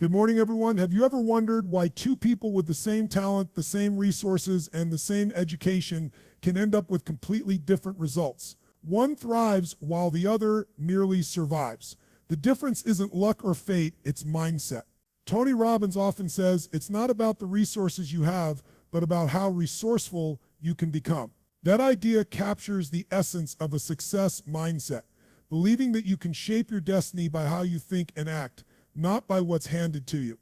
Good morning, everyone. Have you ever wondered why two people with the same talent, the same resources, and the same education can end up with completely different results? One thrives while the other merely survives. The difference isn't luck or fate, it's mindset. Tony Robbins often says it's not about the resources you have, but about how resourceful you can become. That idea captures the essence of a success mindset, believing that you can shape your destiny by how you think and act, not by what's handed to you.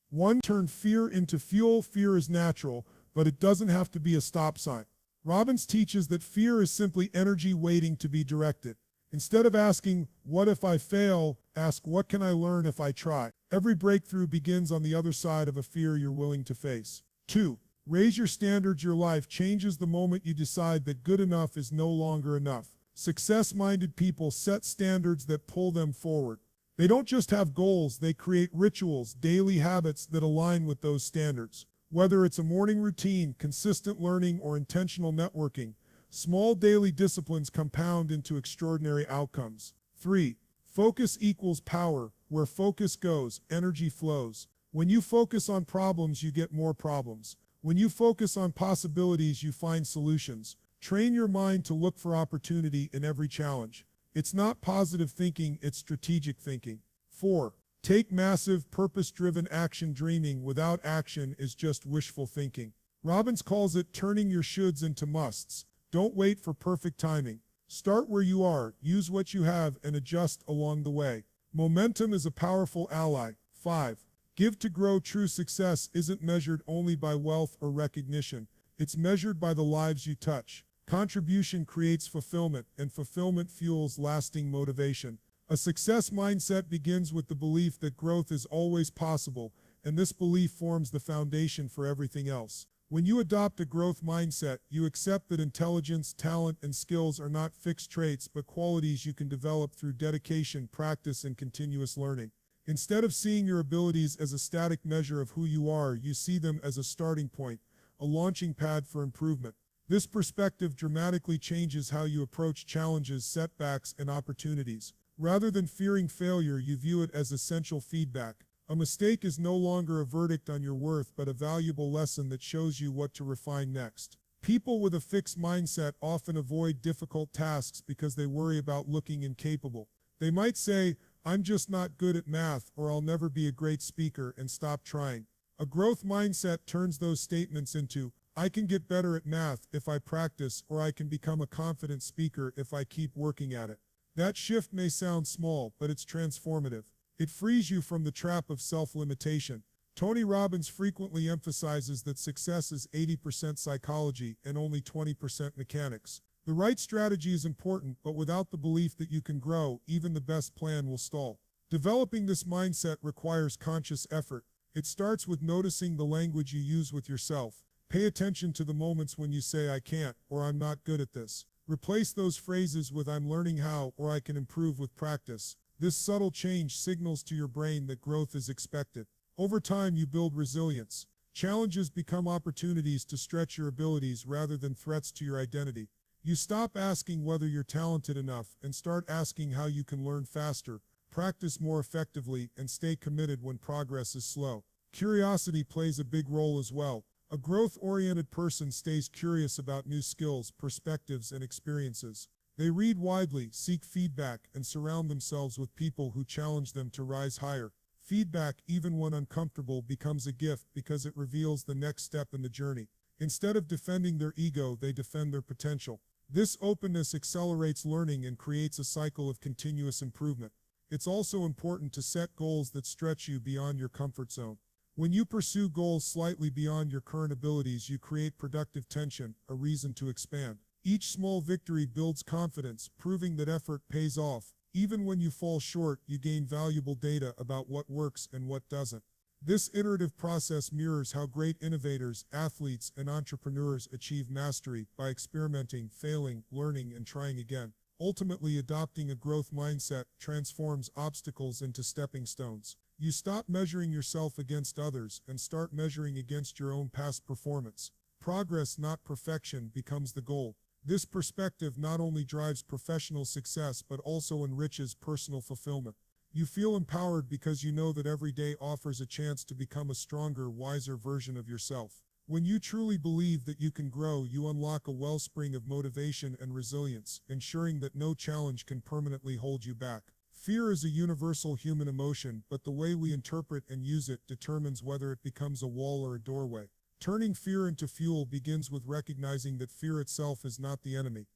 One turned fear into fuel. Fear is natural, but it doesn't have to be a stop sign. Robbins teaches that fear is simply energy waiting to be directed. Instead of asking, what if I fail, ask, what can I learn if I try? Every breakthrough begins on the other side of a fear you're willing to face. 2. Raise your standards. Your life changes the moment you decide that good enough is no longer enough. Success-minded people set standards that pull them forward. They don't just have goals, they create rituals, daily habits that align with those standards. Whether it's a morning routine, consistent learning, or intentional networking, small daily disciplines compound into extraordinary outcomes. 3. Focus equals power. Where focus goes, energy flows. When you focus on problems, you get more problems. When you focus on possibilities, you find solutions. Train your mind to look for opportunity in every challenge. It's not positive thinking, it's strategic thinking. 4. Take massive, purpose-driven action. Dreaming without action is just wishful thinking. Robbins calls it turning your shoulds into musts. Don't wait for perfect timing. Start where you are, use what you have, and adjust along the way. Momentum is a powerful ally. 5. Give to grow. True success isn't measured only by wealth or recognition. It's measured by the lives you touch. Contribution creates fulfillment, and fulfillment fuels lasting motivation. A success mindset begins with the belief that growth is always possible, and this belief forms the foundation for everything else. When you adopt a growth mindset, you accept that intelligence, talent, and skills are not fixed traits, but qualities you can develop through dedication, practice, and continuous learning. Instead of seeing your abilities as a static measure of who you are, you see them as a starting point, a launching pad for improvement. This perspective dramatically changes how you approach challenges, setbacks, and opportunities. Rather than fearing failure, you view it as essential feedback. A mistake is no longer a verdict on your worth, but a valuable lesson that shows you what to refine next. People with a fixed mindset often avoid difficult tasks because they worry about looking incapable. They might say, I'm just not good at math, or I'll never be a great speaker, and stop trying. A growth mindset turns those statements into, I can get better at math if I practice, or I can become a confident speaker if I keep working at it. That shift may sound small, but it's transformative. It frees you from the trap of self-limitation. Tony Robbins frequently emphasizes that success is 80% psychology and only 20% mechanics. The right strategy is important, but without the belief that you can grow, even the best plan will stall. Developing this mindset requires conscious effort. It starts with noticing the language you use with yourself. Pay attention to the moments when you say, I can't, or I'm not good at this. Replace those phrases with I'm learning how, or I can improve with practice. This subtle change signals to your brain that growth is expected. Over time, you build resilience. Challenges become opportunities to stretch your abilities rather than threats to your identity. You stop asking whether you're talented enough and start asking how you can learn faster, practice more effectively, and stay committed when progress is slow. Curiosity plays a big role as well. A growth-oriented person stays curious about new skills, perspectives, and experiences. They read widely, seek feedback, and surround themselves with people who challenge them to rise higher. Feedback, even when uncomfortable, becomes a gift because it reveals the next step in the journey. Instead of defending their ego, they defend their potential. This openness accelerates learning and creates a cycle of continuous improvement. It's also important to set goals that stretch you beyond your comfort zone. When you pursue goals slightly beyond your current abilities, you create productive tension, a reason to expand. Each small victory builds confidence, proving that effort pays off. Even when you fall short, you gain valuable data about what works and what doesn't. This iterative process mirrors how great innovators, athletes, and entrepreneurs achieve mastery by experimenting, failing, learning, and trying again. Ultimately, adopting a growth mindset transforms obstacles into stepping stones. You stop measuring yourself against others and start measuring against your own past performance. Progress, not perfection, becomes the goal. This perspective not only drives professional success but also enriches personal fulfillment. You feel empowered because you know that every day offers a chance to become a stronger, wiser version of yourself. When you truly believe that you can grow, you unlock a wellspring of motivation and resilience, ensuring that no challenge can permanently hold you back. Fear is a universal human emotion, but the way we interpret and use it determines whether it becomes a wall or a doorway. Turning fear into fuel begins with recognizing that fear itself is not the enemy.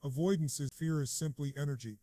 Avoidance is fear is simply energy,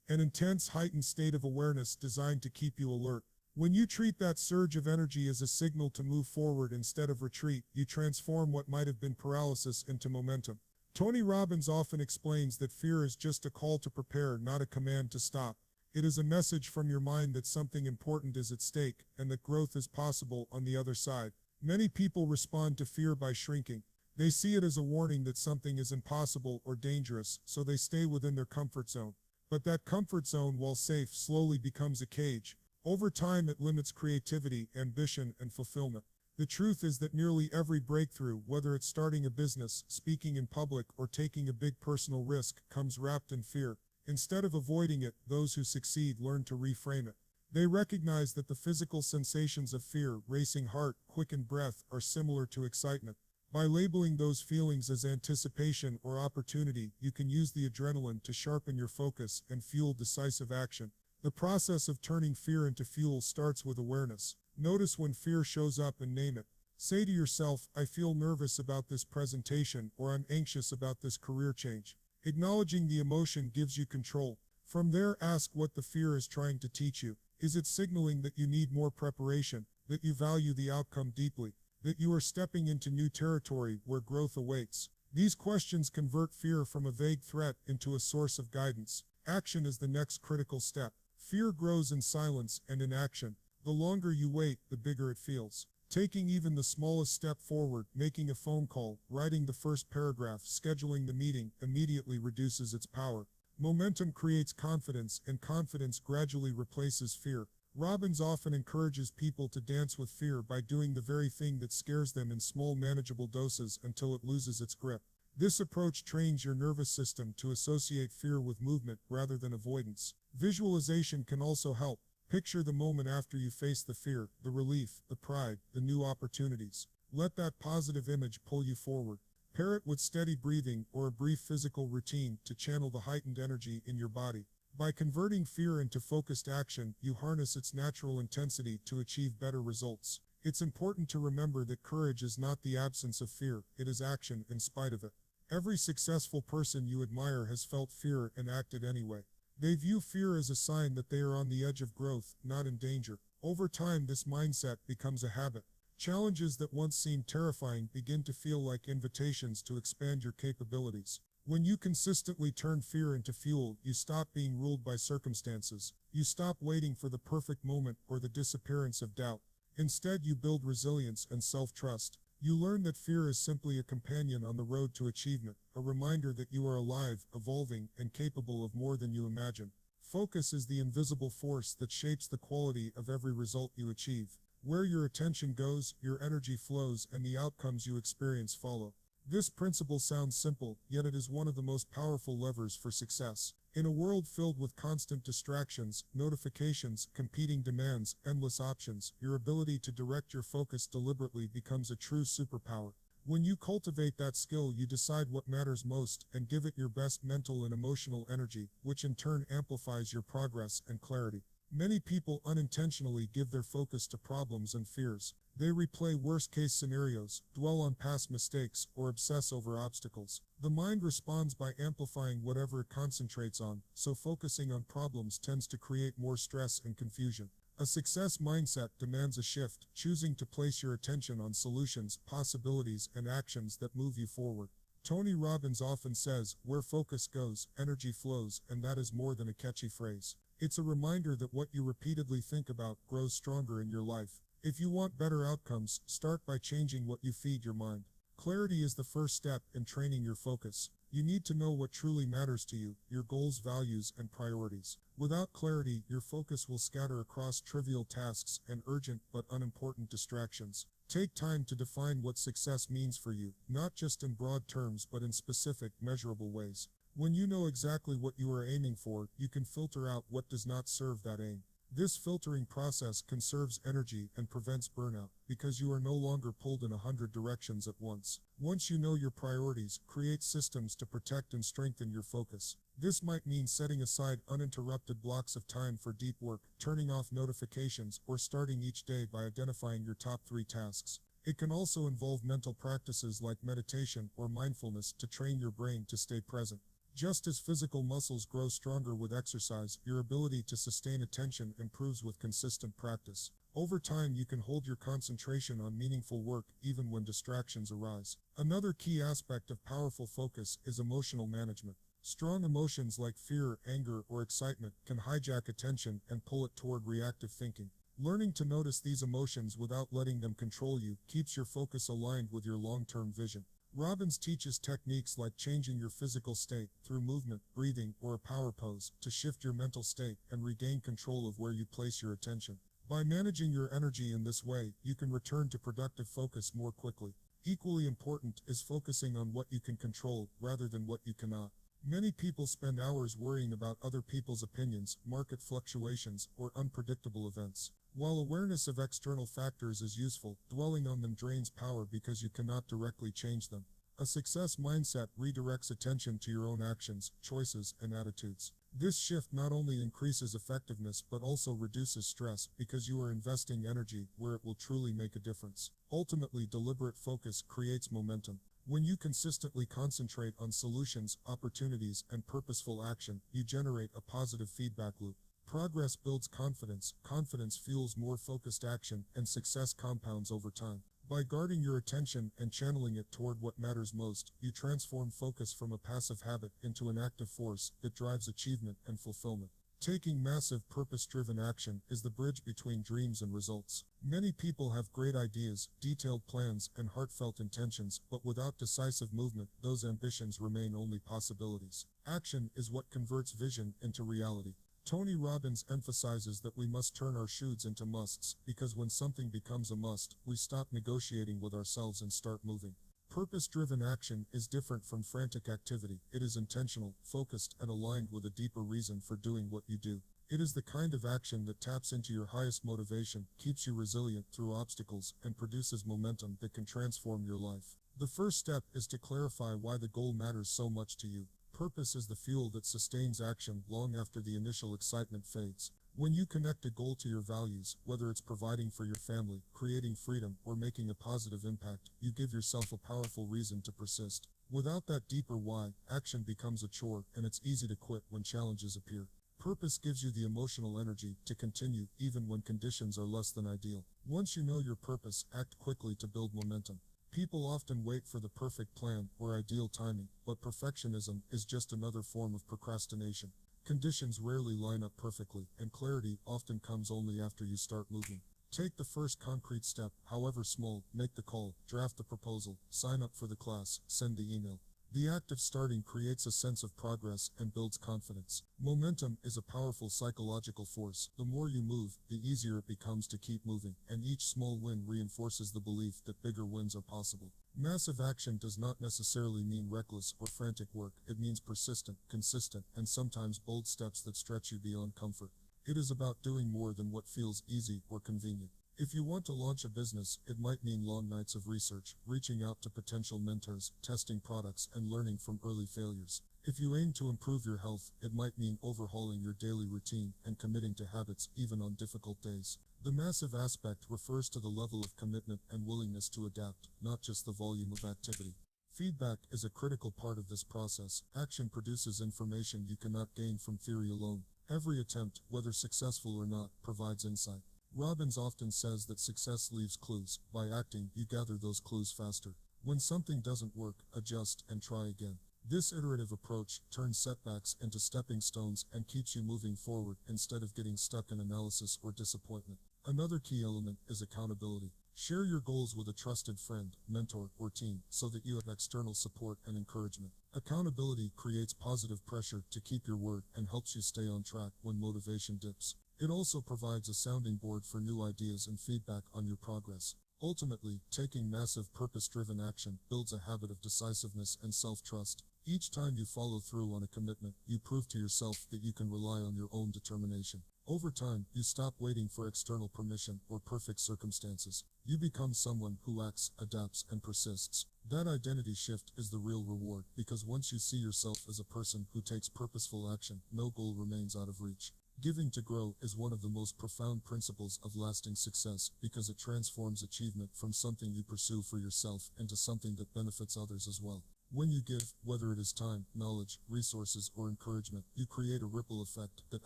an intense, heightened state of awareness designed to keep you alert. When you treat that surge of energy as a signal to move forward instead of retreat, you transform what might have been paralysis into momentum. Tony Robbins often explains that fear is just a call to prepare, not a command to stop. It is a message from your mind that something important is at stake and that growth is possible on the other side. Many people respond to fear by shrinking. They see it as a warning that something is impossible or dangerous, so they stay within their comfort zone. But that comfort zone, while safe, slowly becomes a cage. Over time, it limits creativity, ambition, and fulfillment. The truth is that nearly every breakthrough, whether it's starting a business, speaking in public, or taking a big personal risk, comes wrapped in fear. Instead of avoiding it, those who succeed learn to reframe it. They recognize that the physical sensations of fear, racing heart, quickened breath, are similar to excitement. By labeling those feelings as anticipation or opportunity, you can use the adrenaline to sharpen your focus and fuel decisive action. The process of turning fear into fuel starts with awareness. Notice when fear shows up and name it. Say to yourself, I feel nervous about this presentation, or I'm anxious about this career change. Acknowledging the emotion gives you control. From there, ask what the fear is trying to teach you. Is it signaling that you need more preparation, that you value the outcome deeply, that you are stepping into new territory where growth awaits? These questions convert fear from a vague threat into a source of guidance. Action is the next critical step. Fear grows in silence and in action. The longer you wait, the bigger it feels. Taking even the smallest step forward, making a phone call, writing the first paragraph, scheduling the meeting, immediately reduces its power. Momentum creates confidence, and confidence gradually replaces fear. Robbins often encourages people to dance with fear by doing the very thing that scares them in small, manageable doses until it loses its grip. This approach trains your nervous system to associate fear with movement rather than avoidance. Visualization can also help. Picture the moment after you face the fear, the relief, the pride, the new opportunities. Let that positive image pull you forward. Pair it with steady breathing or a brief physical routine to channel the heightened energy in your body. By converting fear into focused action, you harness its natural intensity to achieve better results. It's important to remember that courage is not the absence of fear, it is action in spite of it. Every successful person you admire has felt fear and acted anyway. They view fear as a sign that they are on the edge of growth, not in danger. Over time, this mindset becomes a habit. Challenges that once seemed terrifying begin to feel like invitations to expand your capabilities. When you consistently turn fear into fuel, you stop being ruled by circumstances. You stop waiting for the perfect moment or the disappearance of doubt. Instead, you build resilience and self-trust. You learn that fear is simply a companion on the road to achievement, a reminder that you are alive, evolving, and capable of more than you imagine. Focus is the invisible force that shapes the quality of every result you achieve. Where your attention goes, your energy flows, and the outcomes you experience follow. This principle sounds simple, yet it is one of the most powerful levers for success. In a world filled with constant distractions, notifications, competing demands, endless options, your ability to direct your focus deliberately becomes a true superpower. When you cultivate that skill, you decide what matters most and give it your best mental and emotional energy, which in turn amplifies your progress and clarity. Many people unintentionally give their focus to problems and fears. They replay worst-case scenarios, dwell on past mistakes, or obsess over obstacles. The mind responds by amplifying whatever it concentrates on, so focusing on problems tends to create more stress and confusion. A success mindset demands a shift, choosing to place your attention on solutions, possibilities, and actions that move you forward. Tony Robbins often says, "Where focus goes, energy flows," and that is more than a catchy phrase. It's a reminder that what you repeatedly think about grows stronger in your life. If you want better outcomes, start by changing what you feed your mind. Clarity is the first step in training your focus. You need to know what truly matters to you, your goals, values, and priorities. Without clarity, your focus will scatter across trivial tasks and urgent but unimportant distractions. Take time to define what success means for you, not just in broad terms but in specific, measurable ways. When you know exactly what you are aiming for, you can filter out what does not serve that aim. This filtering process conserves energy and prevents burnout because you are no longer pulled in 100 directions at once. Once you know your priorities, create systems to protect and strengthen your focus. This might mean setting aside uninterrupted blocks of time for deep work, turning off notifications, or starting each day by identifying your top 3 tasks. It can also involve mental practices like meditation or mindfulness to train your brain to stay present. Just as physical muscles grow stronger with exercise, your ability to sustain attention improves with consistent practice. Over time, you can hold your concentration on meaningful work even when distractions arise. Another key aspect of powerful focus is emotional management. Strong emotions like fear, anger, or excitement can hijack attention and pull it toward reactive thinking. Learning to notice these emotions without letting them control you keeps your focus aligned with your long-term vision. Robbins teaches techniques like changing your physical state through movement, breathing, or a power pose to shift your mental state and regain control of where you place your attention. By managing your energy in this way, you can return to productive focus more quickly. Equally important is focusing on what you can control rather than what you cannot. Many people spend hours worrying about other people's opinions, market fluctuations, or unpredictable events. While awareness of external factors is useful, dwelling on them drains power because you cannot directly change them. A success mindset redirects attention to your own actions, choices, and attitudes. This shift not only increases effectiveness but also reduces stress because you are investing energy where it will truly make a difference. Ultimately, deliberate focus creates momentum. When you consistently concentrate on solutions, opportunities, and purposeful action, you generate a positive feedback loop. Progress builds confidence, confidence fuels more focused action, and success compounds over time. By guarding your attention and channeling it toward what matters most, you transform focus from a passive habit into an active force that drives achievement and fulfillment. Taking massive purpose-driven action is the bridge between dreams and results. Many people have great ideas, detailed plans, and heartfelt intentions, but without decisive movement, those ambitions remain only possibilities. Action is what converts vision into reality. Tony Robbins emphasizes that we must turn our shoulds into musts, because when something becomes a must, we stop negotiating with ourselves and start moving. Purpose-driven action is different from frantic activity. It is intentional, focused, and aligned with a deeper reason for doing what you do. It is the kind of action that taps into your highest motivation, keeps you resilient through obstacles, and produces momentum that can transform your life. The first step is to clarify why the goal matters so much to you. Purpose is the fuel that sustains action long after the initial excitement fades. When you connect a goal to your values, whether it's providing for your family, creating freedom, or making a positive impact, you give yourself a powerful reason to persist. Without that deeper why, action becomes a chore, and it's easy to quit when challenges appear. Purpose gives you the emotional energy to continue even when conditions are less than ideal. Once you know your purpose, act quickly to build momentum. People often wait for the perfect plan or ideal timing, but perfectionism is just another form of procrastination. Conditions rarely line up perfectly, and clarity often comes only after you start moving. Take the first concrete step, however small, make the call, draft the proposal, sign up for the class, send the email. The act of starting creates a sense of progress and builds confidence. Momentum is a powerful psychological force. The more you move, the easier it becomes to keep moving, and each small win reinforces the belief that bigger wins are possible. Massive action does not necessarily mean reckless or frantic work. It means persistent, consistent, and sometimes bold steps that stretch you beyond comfort. It is about doing more than what feels easy or convenient. If you want to launch a business, it might mean long nights of research, reaching out to potential mentors, testing products, and learning from early failures. If you aim to improve your health, it might mean overhauling your daily routine and committing to habits even on difficult days. The massive aspect refers to the level of commitment and willingness to adapt, not just the volume of activity. Feedback is a critical part of this process. Action produces information you cannot gain from theory alone. Every attempt, whether successful or not, provides insight. Robbins often says that success leaves clues. By acting, you gather those clues faster. When something doesn't work, adjust and try again. This iterative approach turns setbacks into stepping stones and keeps you moving forward instead of getting stuck in analysis or disappointment. Another key element is accountability. Share your goals with a trusted friend, mentor, or team so that you have external support and encouragement. Accountability creates positive pressure to keep your word and helps you stay on track when motivation dips. It also provides a sounding board for new ideas and feedback on your progress. Ultimately, taking massive purpose-driven action builds a habit of decisiveness and self-trust. Each time you follow through on a commitment, you prove to yourself that you can rely on your own determination. Over time, you stop waiting for external permission or perfect circumstances. You become someone who acts, adapts, and persists. That identity shift is the real reward, because once you see yourself as a person who takes purposeful action, no goal remains out of reach. Giving to grow is one of the most profound principles of lasting success, because it transforms achievement from something you pursue for yourself into something that benefits others as well. When you give, whether it is time, knowledge, resources, or encouragement, you create a ripple effect that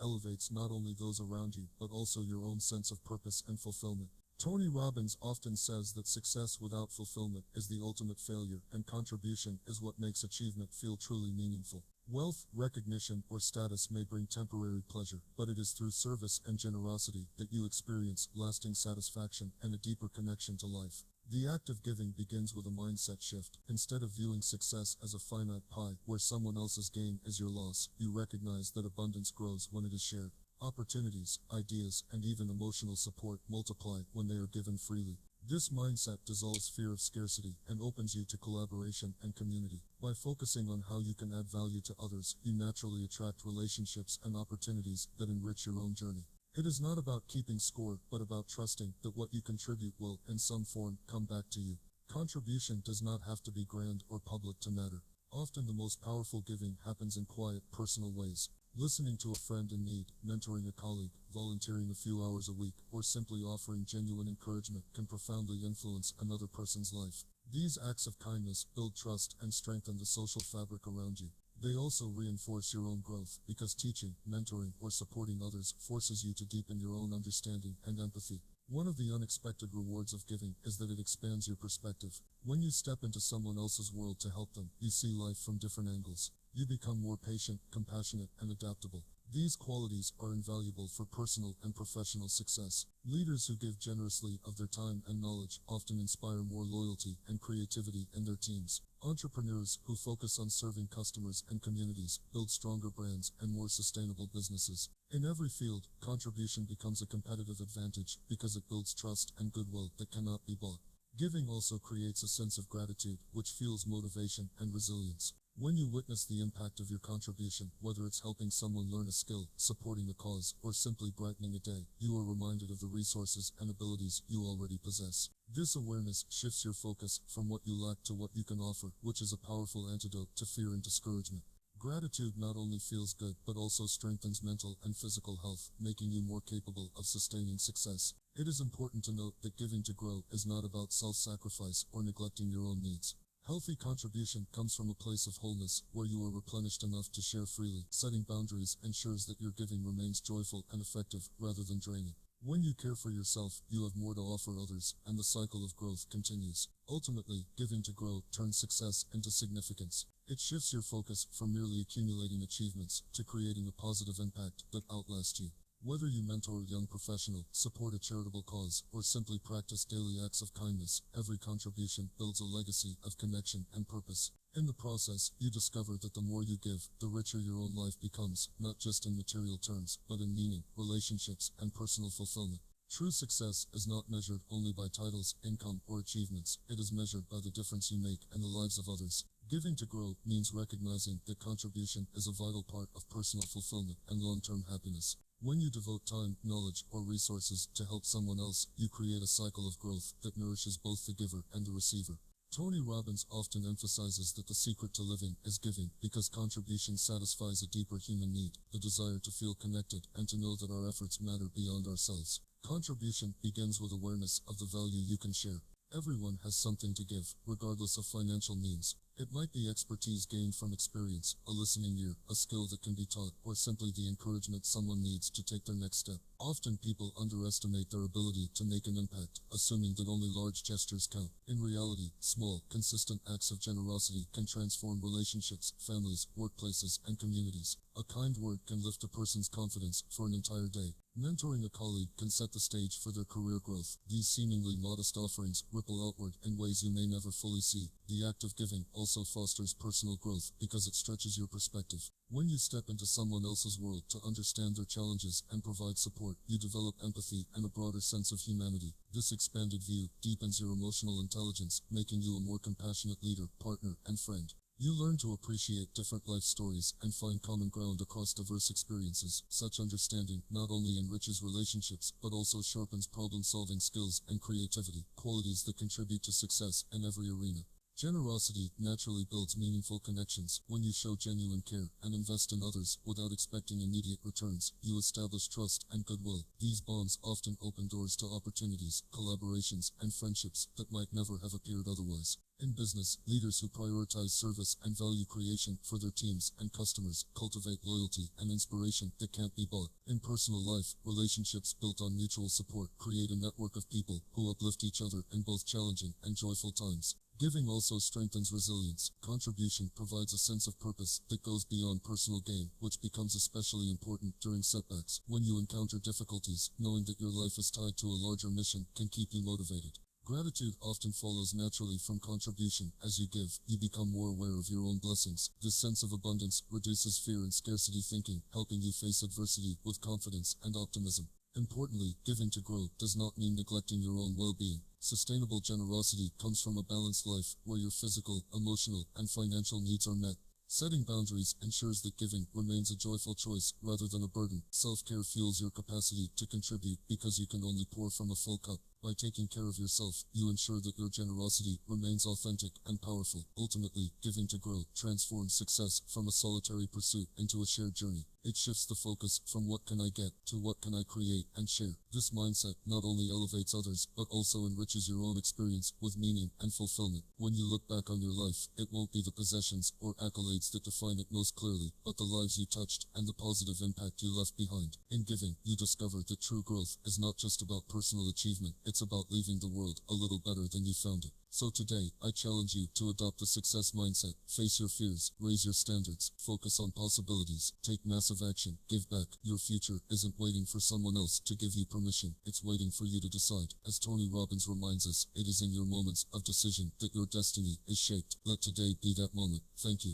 elevates not only those around you, but also your own sense of purpose and fulfillment. Tony Robbins often says that success without fulfillment is the ultimate failure, and contribution is what makes achievement feel truly meaningful. Wealth, recognition, or status may bring temporary pleasure, but it is through service and generosity that you experience lasting satisfaction and a deeper connection to life. The act of giving begins with a mindset shift. Instead of viewing success as a finite pie where someone else's gain is your loss, you recognize that abundance grows when it is shared. Opportunities, ideas, and even emotional support multiply when they are given freely. This mindset dissolves fear of scarcity and opens you to collaboration and community. By focusing on how you can add value to others, you naturally attract relationships and opportunities that enrich your own journey. It is not about keeping score, but about trusting that what you contribute will, in some form, come back to you. Contribution does not have to be grand or public to matter. Often the most powerful giving happens in quiet, personal ways. Listening to a friend in need, mentoring a colleague, volunteering a few hours a week, or simply offering genuine encouragement can profoundly influence another person's life. These acts of kindness build trust and strengthen the social fabric around you. They also reinforce your own growth, because teaching, mentoring, or supporting others forces you to deepen your own understanding and empathy. One of the unexpected rewards of giving is that it expands your perspective. When you step into someone else's world to help them, you see life from different angles. You become more patient, compassionate, and adaptable. These qualities are invaluable for personal and professional success. Leaders who give generously of their time and knowledge often inspire more loyalty and creativity in their teams. Entrepreneurs who focus on serving customers and communities build stronger brands and more sustainable businesses. In every field, contribution becomes a competitive advantage because it builds trust and goodwill that cannot be bought. Giving also creates a sense of gratitude, which fuels motivation and resilience. When you witness the impact of your contribution, whether it's helping someone learn a skill, supporting a cause, or simply brightening a day, you are reminded of the resources and abilities you already possess. This awareness shifts your focus from what you lack to what you can offer, which is a powerful antidote to fear and discouragement. Gratitude not only feels good, but also strengthens mental and physical health, making you more capable of sustaining success. It is important to note that giving to grow is not about self-sacrifice or neglecting your own needs. Healthy contribution comes from a place of wholeness, where you are replenished enough to share freely. Setting boundaries ensures that your giving remains joyful and effective, rather than draining. When you care for yourself, you have more to offer others, and the cycle of growth continues. Ultimately, giving to grow turns success into significance. It shifts your focus from merely accumulating achievements to creating a positive impact that outlasts you. Whether you mentor a young professional, support a charitable cause, or simply practice daily acts of kindness, every contribution builds a legacy of connection and purpose. In the process, you discover that the more you give, the richer your own life becomes, not just in material terms, but in meaning, relationships, and personal fulfillment. True success is not measured only by titles, income, or achievements. It is measured by the difference you make in the lives of others. Giving to grow means recognizing that contribution is a vital part of personal fulfillment and long-term happiness. When you devote time, knowledge, or resources to help someone else, you create a cycle of growth that nourishes both the giver and the receiver. Tony Robbins often emphasizes that the secret to living is giving, because contribution satisfies a deeper human need, the desire to feel connected and to know that our efforts matter beyond ourselves. Contribution begins with awareness of the value you can share. Everyone has something to give, regardless of financial means. It might be expertise gained from experience, a listening ear, a skill that can be taught, or simply the encouragement someone needs to take their next step. Often people underestimate their ability to make an impact, assuming that only large gestures count. In reality, small, consistent acts of generosity can transform relationships, families, workplaces, and communities. A kind word can lift a person's confidence for an entire day. Mentoring a colleague can set the stage for their career growth. These seemingly modest offerings ripple outward in ways you may never fully see. The act of giving also fosters personal growth because it stretches your perspective. When you step into someone else's world to understand their challenges and provide support, you develop empathy and a broader sense of humanity. This expanded view deepens your emotional intelligence, making you a more compassionate leader, partner, and friend. You learn to appreciate different life stories and find common ground across diverse experiences. Such understanding not only enriches relationships, but also sharpens problem-solving skills and creativity, qualities that contribute to success in every arena. Generosity naturally builds meaningful connections. When you show genuine care and invest in others without expecting immediate returns, you establish trust and goodwill. These bonds often open doors to opportunities, collaborations, and friendships that might never have appeared otherwise. In business, leaders who prioritize service and value creation for their teams and customers cultivate loyalty and inspiration that can't be bought. In personal life, relationships built on mutual support create a network of people who uplift each other in both challenging and joyful times. Giving also strengthens resilience. Contribution provides a sense of purpose that goes beyond personal gain, which becomes especially important during setbacks. When you encounter difficulties, knowing that your life is tied to a larger mission can keep you motivated. Gratitude often follows naturally from contribution. As you give, you become more aware of your own blessings. This sense of abundance reduces fear and scarcity thinking, helping you face adversity with confidence and optimism. Importantly, giving to grow does not mean neglecting your own well-being. Sustainable generosity comes from a balanced life where your physical, emotional, and financial needs are met. Setting boundaries ensures that giving remains a joyful choice rather than a burden. Self-care fuels your capacity to contribute because you can only pour from a full cup. By taking care of yourself, you ensure that your generosity remains authentic and powerful. Ultimately, giving to grow transforms success from a solitary pursuit into a shared journey. It shifts the focus from what can I get to what can I create and share. This mindset not only elevates others, but also enriches your own experience with meaning and fulfillment. When you look back on your life, it won't be the possessions or accolades that define it most clearly, but the lives you touched and the positive impact you left behind. In giving, you discover that true growth is not just about personal achievement, it's about leaving the world a little better than you found it. So today, I challenge you to adopt the success mindset. Face your fears, raise your standards, focus on possibilities, take massive action, give back. Your future isn't waiting for someone else to give you permission, it's waiting for you to decide. As Tony Robbins reminds us, it is in your moments of decision that your destiny is shaped. Let today be that moment. Thank you.